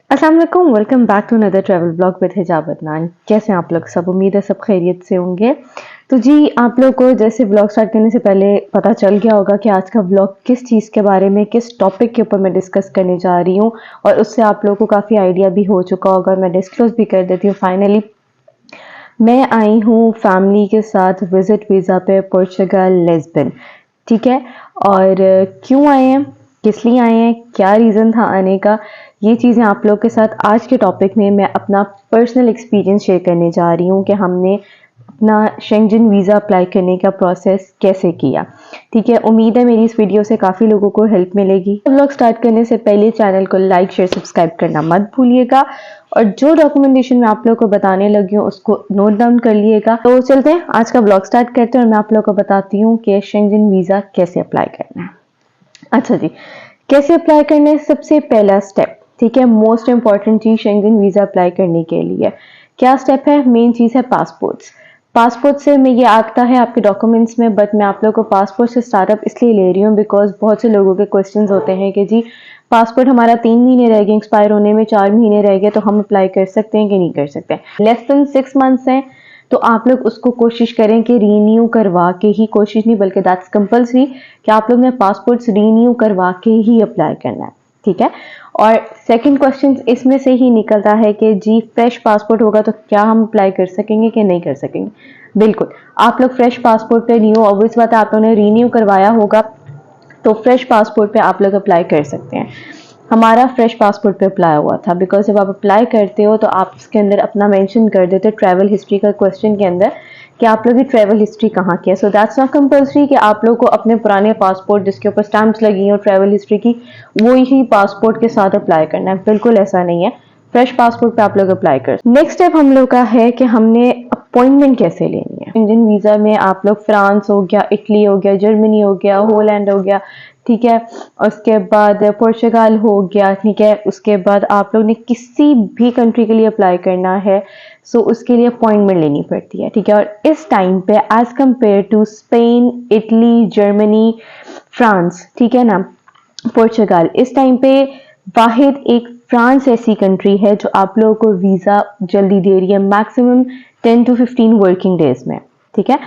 अस्सलाम वालेकुम, welcome back to another travel blog with Hijab Adnan. कैसे हैं आप लोग सब? उम्मीद है सब खैरियत से होंगे। तो जी, आप लोग को जैसे ब्लॉग स्टार्ट करने से पहले पता चल गया होगा कि आज का ब्लॉग किस चीज़ के बारे में, किस टॉपिक के ऊपर मैं डिस्कस करने जा रही हूँ, और उससे आप लोगों को काफ़ी आइडिया भी हो चुका होगा। मैं डिस्क्लोज भी कर देती हूँ। फाइनली मैं आई हूँ फैमिली के साथ विजिट वीज़ा पे पोर्चुगल लिस्बन। ठीक है, और क्यों आए हैं, किस लिए आए हैं, क्या रीज़न था आने का, ये चीज़ें आप लोग के साथ आज के टॉपिक में मैं अपना पर्सनल एक्सपीरियंस शेयर करने जा रही हूँ कि हमने अपना शेंजन वीज़ा अप्लाई करने का प्रोसेस कैसे किया। ठीक है, उम्मीद है मेरी इस वीडियो से काफ़ी लोगों को हेल्प मिलेगी। व्लॉग स्टार्ट करने से पहले चैनल को लाइक शेयर सब्सक्राइब करना मत भूलिएगा, और जो डॉक्यूमेंटेशन मैं आप लोग को बताने लगी हूँ उसको नोट डाउन कर लिएगा। तो चलते हैं, आज का ब्लॉग स्टार्ट करते हैं और मैं आप लोग को बताती हूँ कि शेंजन वीज़ा कैसे अप्लाई करना है। अच्छा जी, कैसे अप्लाई करना है? सबसे पहला स्टेप, ठीक है, मोस्ट इंपॉर्टेंट चीज शेंगन वीजा अप्लाई करने के लिए क्या स्टेप है? मेन चीज है पासपोर्ट्स। पासपोर्ट से में ये आता है आपके डॉक्यूमेंट्स में, बट मैं आप लोगों को पासपोर्ट से स्टार्टअप इसलिए ले रही हूँ बिकॉज बहुत से लोगों के क्वेश्चंस होते हैं कि जी पासपोर्ट हमारा 3 महीने रह गए एक्सपायर होने में, 4 महीने रह गए, तो हम अप्लाई कर सकते हैं कि नहीं कर सकते? लेस देन 6 मंथ्स है तो आप लोग उसको कोशिश करें कि रीन्यू करवा के ही, कोशिश नहीं बल्कि दैट्स कंपल्सरी कि आप लोग ने पासपोर्ट्स रीन्यू करवा के ही अप्लाई करना है। ठीक है, और सेकंड क्वेश्चन इसमें से ही निकलता है कि जी फ्रेश पासपोर्ट होगा तो क्या हम अप्लाई कर सकेंगे कि नहीं कर सकेंगे? बिल्कुल, आप लोग फ्रेश पासपोर्ट पे न्यू, ऑब्वियस बात है आप लोगों ने रीन्यू करवाया होगा तो फ्रेश पासपोर्ट पे आप लोग अप्लाई कर सकते हैं। हमारा फ्रेश पासपोर्ट पे अप्लाई हुआ था बिकॉज जब आप अप्लाई करते हो तो आप उसके अंदर अपना मेंशन कर देते ट्रैवल हिस्ट्री का क्वेश्चन के अंदर कि आप लोग की ट्रैवल हिस्ट्री कहाँ की है। सो दैट्स नॉट कंपल्सरी कि आप लोग को अपने पुराने पासपोर्ट जिसके ऊपर स्टैंप्स लगी हो ट्रैवल हिस्ट्री की वो ही पासपोर्ट के साथ अप्लाई करना है। बिल्कुल ऐसा नहीं है, फ्रेश पासपोर्ट पे आप लोग अप्लाई कर। नेक्स्ट स्टेप हम लोग का है कि हमने अपॉइंटमेंट कैसे लेनी है। इंडियन वीजा में आप लोग फ्रांस हो गया, इटली हो गया, जर्मनी हो गया, होलैंड हो गया, ठीक है, उसके बाद पोर्चुगल हो गया, ठीक है, उसके बाद आप लोग ने किसी भी कंट्री के लिए अप्लाई करना है सो उसके लिए अपॉइंटमेंट लेनी पड़ती है। ठीक है, और इस टाइम पे as compared to Spain, Italy, Germany, France, ठीक है ना, पोर्चुगल, इस टाइम पे वाहिद एक फ्रांस ऐसी कंट्री है जो आप लोगों को वीज़ा जल्दी दे रही है, मैक्सिमम 10 to 15 वर्किंग डेज में। ठीक है,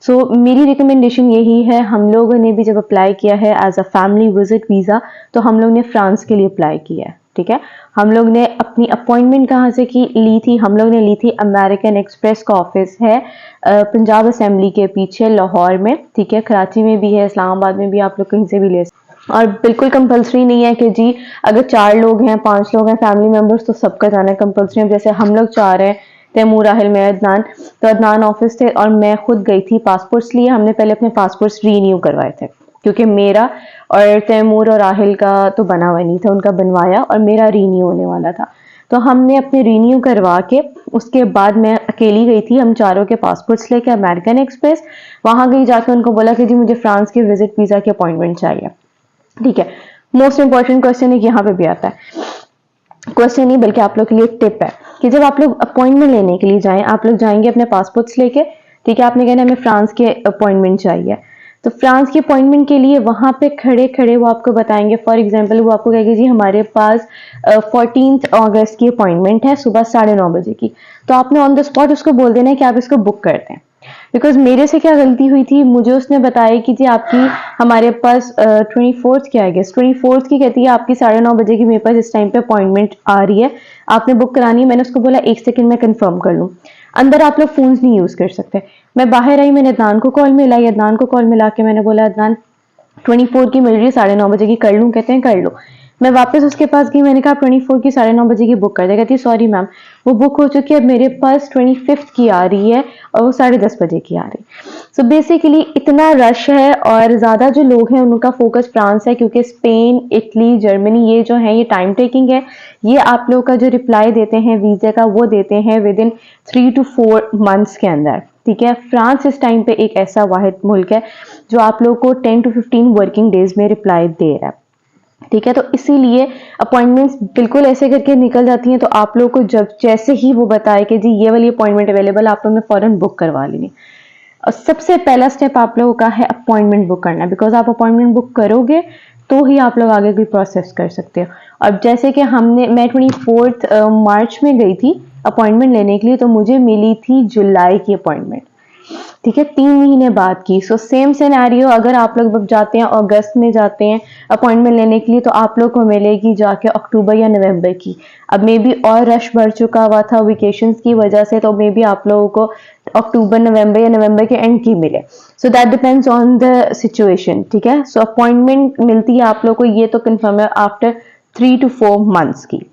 सो मेरी रिकमेंडेशन यही है, हम लोगों ने भी जब अप्लाई किया है as a family visit visa तो हम लोग ने फ्रांस के लिए अप्लाई किया है। ठीक है, हम लोग ने अपनी अपॉइंटमेंट कहाँ से की ली थी? हम लोग ने ली थी अमेरिकन एक्सप्रेस का ऑफिस है पंजाब असेंबली के पीछे लाहौर में। ठीक है, कराची में भी है, इस्लामाबाद में भी, आप लोग कहीं से भी ले सकते। और बिल्कुल कंपलसरी नहीं है कि जी अगर 4 लोग हैं, 5 लोग हैं फैमिली मेंबर्स तो सबका जाना कंपलसरी है। जैसे हम लोग 4 हैं, तैमूर, राहिल, मैं, अदनान, तो अदनान ऑफिस थे और मैं खुद गई थी पासपोर्ट्स लिए। हमने पहले अपने पासपोर्ट्स रीन्यू करवाए थे क्योंकि मेरा और तैमूर और राहिल का तो बना हुआ नहीं था, उनका बनवाया और मेरा रीन्यू होने वाला था। तो हमने अपने रीन्यू करवा के उसके बाद मैं अकेली गई थी, हम चारों के पासपोर्ट्स लेके अमेरिकन एक्सप्रेस। वहां गई, जाके उनको बोला कि जी मुझे फ्रांस के विजिट वीजा की अपॉइंटमेंट चाहिए। ठीक है, मोस्ट इंपॉर्टेंट क्वेश्चन है, यहाँ पे भी आता है, क्वेश्चन नहीं बल्कि आप लोग के लिए टिप है कि जब आप लोग अपॉइंटमेंट लेने के लिए जाएं, आप लोग जाएंगे अपने पासपोर्ट्स लेके। ठीक है, आपने कहना हमें फ्रांस के अपॉइंटमेंट चाहिए, तो फ्रांस की अपॉइंटमेंट के लिए वहां पे खड़े खड़े वो आपको बताएंगे, फॉर एग्जांपल वो आपको कहेंगे जी हमारे पास 14 अगस्त की अपॉइंटमेंट है सुबह 9:30 बजे की, तो आपने ऑन द स्पॉट उसको बोल देना है कि आप इसको बुक कर दें। बिकॉज मेरे से क्या गलती हुई थी, मुझे उसने बताया कि जी आपकी हमारे पास 24th की, आई गेस 24th की, कहती है आपकी 9:30 बजे की मेरे पास इस टाइम पे अपॉइंटमेंट आ रही है, आपने बुक करानी है। मैंने उसको बोला 1 सेकंड में कंफर्म कर लूँ। अंदर आप लोग फोन्स नहीं यूज कर सकते। मैं बाहर आई, मैंने अदनान को कॉल मिलाई, अदनान को कॉल मिला के मैंने बोला अदनान 24 की मिल रही है, 9:30 बजे की कर लूँ? कहते हैं कर लो। मैं वापस उसके पास गई, मैंने कहा 24 की 9:30 बजे की बुक कर दे। कहती सॉरी मैम वो बुक हो चुकी है, अब मेरे पास 25th की आ रही है और वो 10:30 बजे की आ रही है। सो बेसिकली इतना रश है और ज्यादा जो लोग हैं उनका फोकस फ्रांस है क्योंकि स्पेन, इटली, जर्मनी ये जो है ये टाइम टेकिंग है। ये आप लोग का जो रिप्लाई देते हैं वीजा का वो देते हैं विद इन 3 to 4 मंथ्स के अंदर। ठीक है, फ्रांस इस टाइम पे एक ऐसा वाहिद मुल्क है जो आप लोग को 10 to 15 वर्किंग डेज में रिप्लाई दे रहा है। ठीक है, तो इसीलिए अपॉइंटमेंट्स बिल्कुल ऐसे करके निकल जाती हैं, तो आप लोग को जब जैसे ही वो बताए कि जी ये वाली अपॉइंटमेंट अवेलेबल, आप लोगों ने फौरन बुक करवा लेनी। और सबसे पहला स्टेप आप लोगों का है अपॉइंटमेंट बुक करना, बिकॉज आप अपॉइंटमेंट बुक करोगे तो ही आप लोग आगे की प्रोसेस कर सकते हो। अब जैसे कि मैं 24 मार्च में गई थी अपॉइंटमेंट लेने के लिए, तो मुझे मिली थी जुलाई की अपॉइंटमेंट, ठीक है, 3 महीने बाद की। सो सेम सिनेरियो, अगर आप लोग जाते हैं अगस्त में जाते हैं अपॉइंटमेंट लेने के लिए, तो आप लोग को मिलेगी जाके अक्टूबर या नवंबर की। अब मे बी और रश बढ़ चुका हुआ था वेकेशंस की वजह से, तो मे बी आप लोगों को अक्टूबर नवंबर या नवंबर के एंड की मिले। So that depends on the situation, ठीक है। सो अपॉइंटमेंट मिलती है आप लोग को, ये तो कंफर्म है, आफ्टर 3 to 4 months की।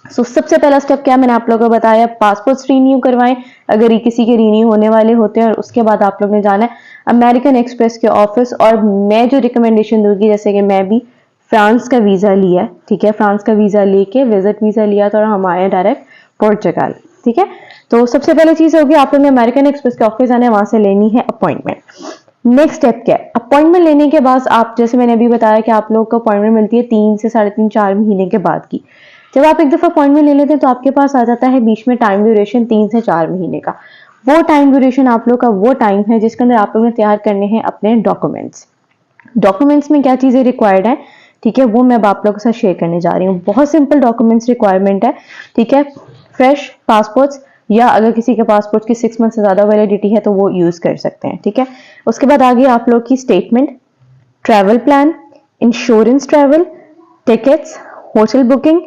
सबसे पहला स्टेप क्या मैंने आप लोगों को बताया, पासपोर्ट रीन्यू करवाएं अगर ये किसी के रीन्यू होने वाले होते हैं, और उसके बाद आप लोग ने जाना है अमेरिकन एक्सप्रेस के ऑफिस। और मैं जो रिकमेंडेशन दूंगी, जैसे कि मैं भी फ्रांस का वीजा लिया है, ठीक है, फ्रांस का वीजा लेके विजिट वीजा लिया था और हम आए डायरेक्ट पोर्चुगल, ठीक है। तो सबसे पहले चीज होगी आप लोग ने अमेरिकन एक्सप्रेस के ऑफिस आने, वहां से लेनी है अपॉइंटमेंट। नेक्स्ट स्टेप क्या है, अपॉइंटमेंट लेने के बाद आप, जैसे मैंने अभी बताया कि आप लोग को अपॉइंटमेंट मिलती है 3 से 3.5 4 महीने के बाद की। जब आप एक दफा अपॉइंटमेंट ले लेते हैं तो आपके पास आ जाता है बीच में टाइम ड्यूरेशन 3 से 4 महीने का। वो टाइम ड्यूरेशन आप लोग का वो टाइम है जिसके अंदर आप लोग ने तैयार करने हैं अपने डॉक्यूमेंट्स। डॉक्यूमेंट्स में क्या चीजें रिक्वायर्ड है, ठीक है, वो मैं अब आप लोगों के साथ शेयर करने जा रही हूँ। बहुत सिंपल डॉक्यूमेंट्स रिक्वायरमेंट है, ठीक है। फ्रेश पासपोर्ट्स, या अगर किसी के पासपोर्ट की 6 मंथ से ज्यादा वैलिडिटी है तो वो यूज कर सकते हैं, ठीक है। उसके बाद आगे आप लोग की statement, travel plan, insurance travel, tickets, hotel booking,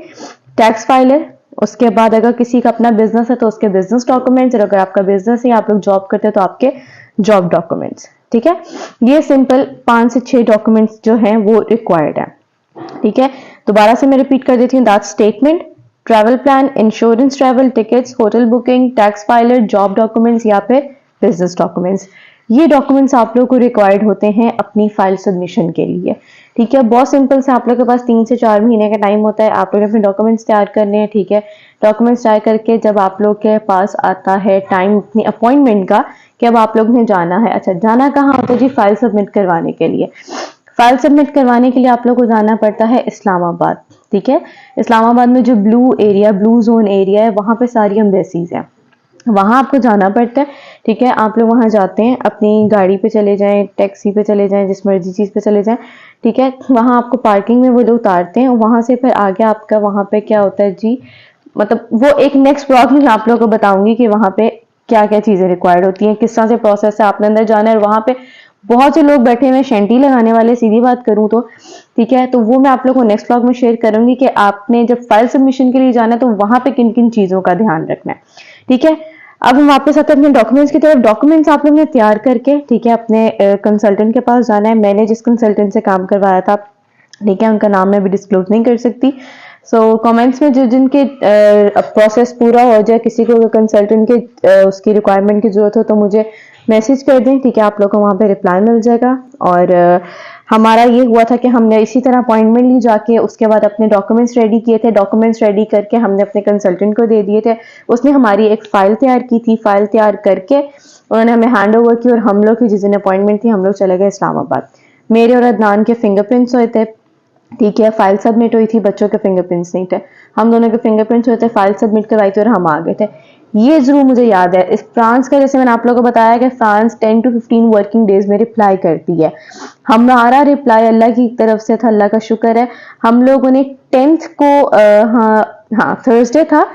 tax filer. उसके बाद अगर किसी का अपना बिजनेस है तो उसके बिजनेस डॉक्यूमेंट्स, और अगर आपका बिजनेस है, आप लोग जॉब करते हैं तो आपके जॉब डॉक्यूमेंट्स, ठीक है। ये सिंपल 5 से 6 डॉक्यूमेंट्स जो हैं वो रिक्वायर्ड है, ठीक है। दोबारा से मैं रिपीट कर देती हूँ, that statement, travel plan, insurance travel, tickets, hotel booking, tax filer, job documents या फिर बिजनेस डॉक्यूमेंट्स। ये डॉक्यूमेंट्स आप लोग को रिक्वायर्ड होते हैं अपनी फाइल सबमिशन के लिए, ठीक है। बहुत सिंपल से आप लोग के पास 3 से 4 महीने का टाइम होता है, आप लोग अपने डॉक्यूमेंट्स तैयार करने हैं, ठीक है। डॉक्यूमेंट्स तैयार करके जब आप लोग के पास आता है टाइम अपनी अपॉइंटमेंट का कि अब आप लोग ने जाना है, अच्छा जाना कहाँ होता है जी, फाइल सबमिट करवाने के लिए। फाइल सबमिट करवाने के लिए आप लोग को जाना पड़ता है इस्लामाबाद, ठीक है। इस्लामाबाद में जो blue area, blue zone area है, वहां पे सारी एम्बेसीज हैं, वहां आपको जाना पड़ता है, ठीक है। आप लोग वहां जाते हैं, अपनी गाड़ी पे चले जाएं, टैक्सी पे चले जाएं, जिस मर्जी चीज पे चले जाएं, ठीक है। वहां आपको पार्किंग में वो लोग उतारते हैं, वहां से फिर आगे आपका वहां पे क्या होता है जी, मतलब वो एक नेक्स्ट ब्लॉग में आप लोगों को बताऊंगी कि वहां पे क्या क्या चीजें रिक्वायर्ड होती हैं, किस तरह से प्रोसेस है, आपने अंदर जाना है। और वहां पे बहुत से लोग बैठे हुए शेंटी लगाने वाले, सीधी बात करूं तो, ठीक है। तो वो मैं आप लोग को नेक्स्ट ब्लॉग में शेयर करूंगी कि आपने जब फाइल सबमिशन के लिए जाना है तो वहां पे किन किन चीजों का ध्यान रखना है, ठीक है। अब हम वापस आते हैं अपने डॉक्यूमेंट्स की तरफ। डॉक्यूमेंट्स आप लोग ने तैयार करके, ठीक है, अपने कंसल्टेंट के पास जाना है। मैंने जिस कंसल्टेंट से काम करवाया था, ठीक है, उनका नाम मैं भी डिस्क्लोज नहीं कर सकती। कमेंट्स में जो जिनके प्रोसेस पूरा हो जाए, किसी को कंसल्टेंट के उसकी रिक्वायरमेंट की जरूरत हो तो मुझे मैसेज कर दें, ठीक है, आप लोग को वहां पे रिप्लाई मिल जाएगा। और हमारा ये हुआ था कि हमने इसी तरह अपॉइंटमेंट ली जाके, उसके बाद अपने डॉक्यूमेंट्स रेडी किए थे, डॉक्यूमेंट्स रेडी करके हमने अपने कंसल्टेंट को दे दिए थे। उसने हमारी एक फाइल तैयार की थी, फाइल तैयार करके उन्होंने हमें हैंड ओवर की, और हम लोग की जिस दिन अपॉइंटमेंट थी हम लोग चले गए इस्लामाबाद। मेरे और अदनान के फिंगरप्रिंट्स हुए थे, ठीक है, फाइल सबमिट हुई थी, बच्चों के फिंगरप्रिंट्स नहीं थे, हम दोनों के फिंगरप्रिंट्स हुए थे, फाइल सबमिट करवाई थी और हम आ गए थे। ये जरूर मुझे याद है। इस फ्रांस का, जैसे मैंने आप लोगों को बताया कि फ्रांस 10 to 15 वर्किंग डेज में रिप्लाई करती है। हमारा रिप्लाई अल्लाह की तरफ से था, अल्लाह का शुक्र है। हम लोगों ने 10th को हाँ थर्सडे था,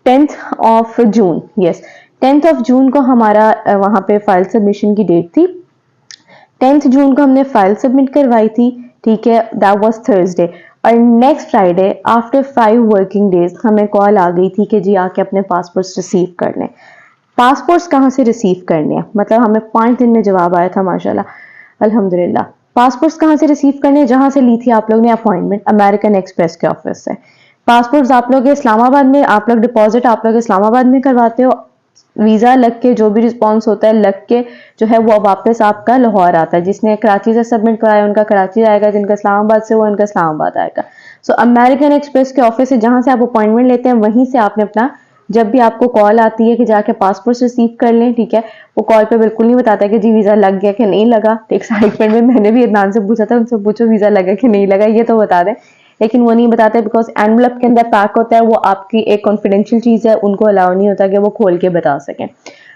10th of June, yes 10th of जून को हमारा वहां पे फाइल सबमिशन की डेट थी। 10th जून को हमने फाइल सबमिट करवाई थी, ठीक है, दैट वाज थर्सडे। और next Friday after 5 working days हमें कॉल आ गई थी कि जी आके अपने पासपोर्ट्स रिसीव करने। पासपोर्ट्स कहाँ से रिसीव करने हैं, मतलब हमें 5 दिन में जवाब आया था, माशाल्लाह अल्हम्दुलिल्लाह। पासपोर्ट्स कहाँ से रिसीव करने हैं, जहां से ली थी आप लोग ने अपॉइंटमेंट अमेरिकन एक्सप्रेस के ऑफिस से। पासपोर्ट्स आप लोग इस्लामाबाद में, आप लोग डिपॉजिट आप लोग इस्लामाबाद में करवाते हो, वीजा लग के जो भी रिस्पॉन्स होता है लग के जो है वो वापस आपका लाहौर आता है। जिसने कराची से सबमिट कराया उनका कराची आएगा, जिनका इस्लामाबाद से वो उनका इस्लामाबाद आएगा। अमेरिकन एक्सप्रेस के ऑफिस से जहां से आप अपॉइंटमेंट लेते हैं वहीं से आपने अपना, जब भी आपको कॉल आती है कि जाके पासपोर्ट रिसीव कर लें, ठीक है, वो कॉल पे बिल्कुल नहीं बताता कि जी वीजा लग गया कि नहीं लगा। एक्साइटमेंट में मैंने भी अदनान से पूछा था, उनसे पूछो वीजा लगा कि नहीं लगा, ये तो बता दें, लेकिन वो नहीं बताते बिकॉज एनवलप के अंदर पैक होता है, वो आपकी एक कॉन्फिडेंशियल चीज है, उनको अलाउ नहीं होता कि वो खोल के बता सकें।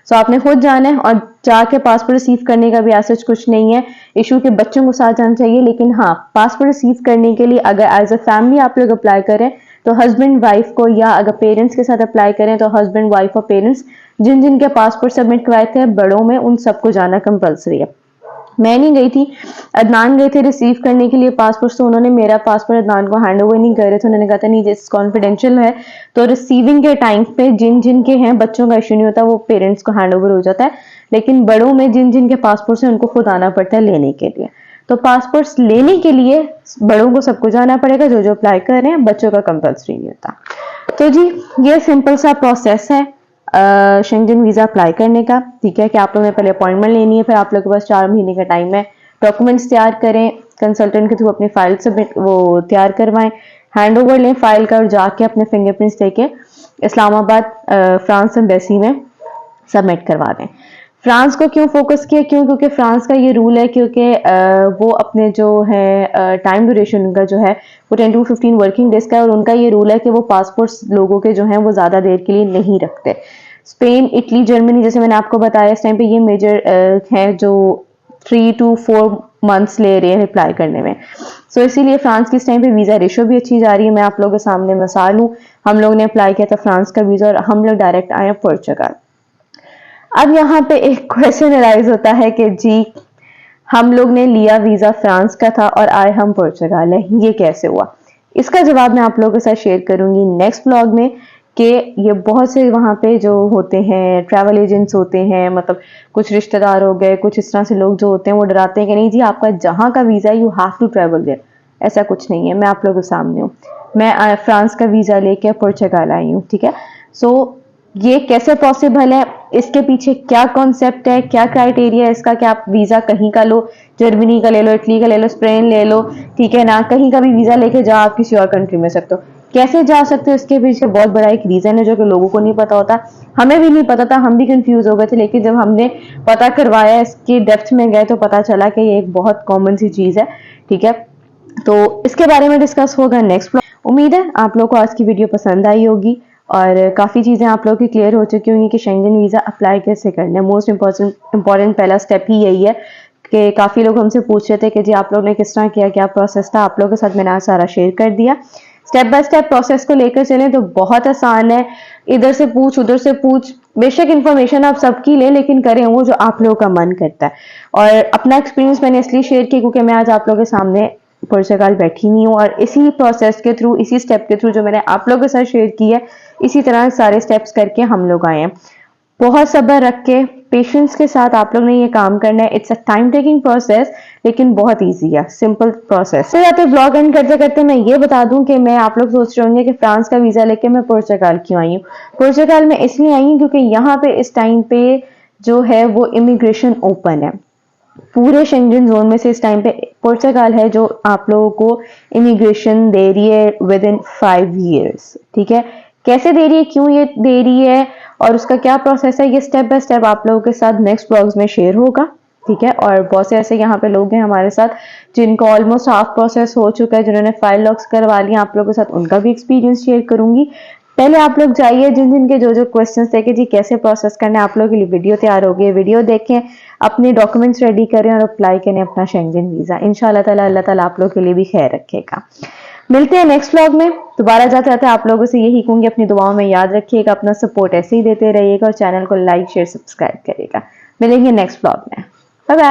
सो आपने खुद जाना है और जाके पासपोर्ट रिसीव करने का भी ऐसा कुछ नहीं है इशू के बच्चों को साथ जाना चाहिए। लेकिन हाँ, पासपोर्ट रिसीव करने के लिए अगर एज अ फैमिली आप लोग अप्लाई करें तो हस्बैंड वाइफ को, या अगर पेरेंट्स के साथ अप्लाई करें तो हस्बैंड वाइफ और पेरेंट्स जिन जिन के पासपोर्ट सबमिट करवाए थे बड़ों में, उन सबको जाना कंपलसरी है। मैं नहीं गई थी, अदनान गए थे रिसीव करने के लिए पासपोर्ट, तो उन्होंने मेरा पासपोर्ट अदनान को हैंड ओवर नहीं कर रहे थे। उन्होंने कहा था नहीं जैसे कॉन्फिडेंशियल है, तो रिसीविंग के टाइम पे जिन जिन के हैं बच्चों का इशू नहीं होता, वो पेरेंट्स को हैंड ओवर हो जाता है, लेकिन बड़ों में जिन जिन के पासपोर्ट है उनको खुद आना पड़ता है लेने के लिए। तो पासपोर्ट्स लेने के लिए बड़ों को सबको जाना पड़ेगा, जो जो अप्लाई कर रहे हैं, बच्चों का कंपल्सरी नहीं होता। तो जी ये सिंपल सा प्रोसेस है शेंगन वीजा अप्लाई करने का। ठीक है कि आप लोगों ने पहले अपॉइंटमेंट लेनी है, फिर आप लोगों के पास 4 महीने का टाइम है, डॉक्यूमेंट्स तैयार करें, कंसल्टेंट के थ्रू अपनी फाइल सबमिट वो तैयार करवाएं, हैंड ओवर लें फाइल का और जाके अपने फिंगरप्रिंट्स लेके इस्लामाबाद फ्रांस एम्बेसी में सबमिट करवा दें। फ्रांस को क्यों फोकस किया, क्यों? क्योंकि फ्रांस का ये रूल है, क्योंकि वो अपने जो है टाइम ड्यूरेशन उनका जो है वो 10 to 15 वर्किंग डेज का है, और उनका ये रूल है कि वो पासपोर्ट्स लोगों के जो हैं वो ज़्यादा देर के लिए नहीं रखते। स्पेन, इटली, जर्मनी, जैसे मैंने आपको बताया इस टाइम पे ये मेजर हैं जो 3 to 4 मंथ्स ले रहे हैं रिप्लाई करने में। सो इसीलिए फ्रांस की इस टाइम पे वीज़ा रेशो भी अच्छी जा रही है। मैं आप लोगों के सामने मिसाल हूँ, हम लोग ने अप्लाई किया था फ्रांस का वीज़ा और हम लोग डायरेक्ट आए पुर्तगाल। अब यहाँ पे एक क्वेश्चन अराइज होता है कि जी हम लोग ने लिया वीजा फ्रांस का था और आए हम पुर्तगाल है, ये कैसे हुआ? इसका जवाब मैं आप लोगों के साथ शेयर करूंगी नेक्स्ट ब्लॉग में कि ये बहुत से वहाँ पे जो होते हैं ट्रैवल एजेंट्स होते हैं, मतलब कुछ रिश्तेदार हो गए, कुछ इस तरह से लोग जो होते हैं वो डराते हैं कि नहीं जी आपका जहाँ का visa you have to travel there. ऐसा कुछ नहीं है, मैं आप लोगों के सामने हूँ। मैं फ्रांस का वीजा लेके पुर्तगाल आई हूँ। ठीक है, सो ये कैसे पॉसिबल है, इसके पीछे क्या कॉन्सेप्ट है, क्या क्राइटेरिया है इसका कि आप वीजा कहीं का लो, जर्मनी का ले लो, इटली का ले लो, स्पेन ले लो, ठीक है ना, कहीं का भी वीजा लेके जाओ आप किसी और कंट्री में सकते हो। कैसे जा सकते हो, इसके पीछे बहुत बड़ा एक रीजन है जो कि लोगों को नहीं पता होता। हमें भी नहीं पता था, हम भी कंफ्यूज हो गए थे, लेकिन जब हमने पता करवाया, इसकी डेप्थ में गए तो पता चला कि ये एक बहुत कॉमन सी चीज है। ठीक है, तो इसके बारे में डिस्कस होगा नेक्स्ट ब्लॉग। उम्मीद है आप लोगों को आज की वीडियो पसंद आई होगी और काफ़ी चीज़ें आप लोगों की क्लियर हो चुकी होंगी कि शेंगन वीज़ा अप्लाई कैसे करना है। मोस्ट इंपॉर्टेंट पहला स्टेप ही यही है कि काफ़ी लोग हमसे पूछ रहे थे कि जी आप लोग ने किस तरह किया, क्या प्रोसेस था, आप लोगों के साथ मैंने आज सारा शेयर कर दिया। स्टेप बाय स्टेप प्रोसेस को लेकर चलें तो बहुत आसान है, इधर से पूछ उधर से पूछ, बेशक इन्फॉर्मेशन आप सबकी लें लेकिन करें वो जो आप लोगों का मन करता है। और अपना एक्सपीरियंस मैंने इसलिए शेयर किया क्योंकि मैं आज आप लोगों के सामने पुर्तगाल बैठी हुई हूँ और इसी प्रोसेस के थ्रू, इसी स्टेप के थ्रू जो मैंने आप लोगों के साथ शेयर की है, इसी तरह सारे स्टेप्स करके हम लोग आए हैं। बहुत सब्र रख के, पेशेंस के साथ आप लोग ने ये काम करना है। It's a time taking process लेकिन बहुत इजी है, सिंपल प्रोसेस। तो जाते ब्लॉग एंड करते करते मैं ये बता दूं कि मैं आप लोग सोच रहे होंगे कि फ्रांस का वीजा लेके मैं पुर्तगाल क्यों आई हूँ। पुर्तगाल में इसलिए आई हूँ क्योंकि यहाँ पे इस टाइम पे जो है वो इमिग्रेशन ओपन है। पूरे शेंगन जोन में से इस टाइम पे पुर्तगाल है जो आप लोगों को इमिग्रेशन दे रही है विद इन 5 years। ठीक है, कैसे दे रही है, क्यों ये दे रही है और उसका क्या प्रोसेस है, ये स्टेप बाय स्टेप आप लोगों के साथ नेक्स्ट ब्लॉग्स में शेयर होगा। ठीक है, और बहुत से ऐसे यहाँ पे लोग हैं हमारे साथ जिनको ऑलमोस्ट हाफ प्रोसेस हो चुका है, जिन्होंने फाइल लॉक्स करवा लिया, आप लोगों के साथ उनका भी एक्सपीरियंस शेयर करूंगी। पहले आप लोग जाइए, जिन जिन के जो जो क्वेश्चंस थे कि जी कैसे प्रोसेस करना है, आप लोगों के लिए वीडियो तैयार हो गई, वीडियो देखें, अपने डॉक्यूमेंट्स रेडी करें और अप्लाई करें अपना शेंगन वीजा। इंशाल्लाह ताला अल्लाह ताला आप लोगों के लिए भी खैर रखेगा। मिलते हैं नेक्स्ट व्लॉग में। दोबारा जाते जाते आप लोगों से यही कहूंगी, अपनी दुआओं में याद रखिएगा, अपना सपोर्ट ऐसे ही देते रहिएगा और चैनल को लाइक शेयर सब्सक्राइब करिएगा। मिलेंगे नेक्स्ट व्लॉग में, बाय बाय।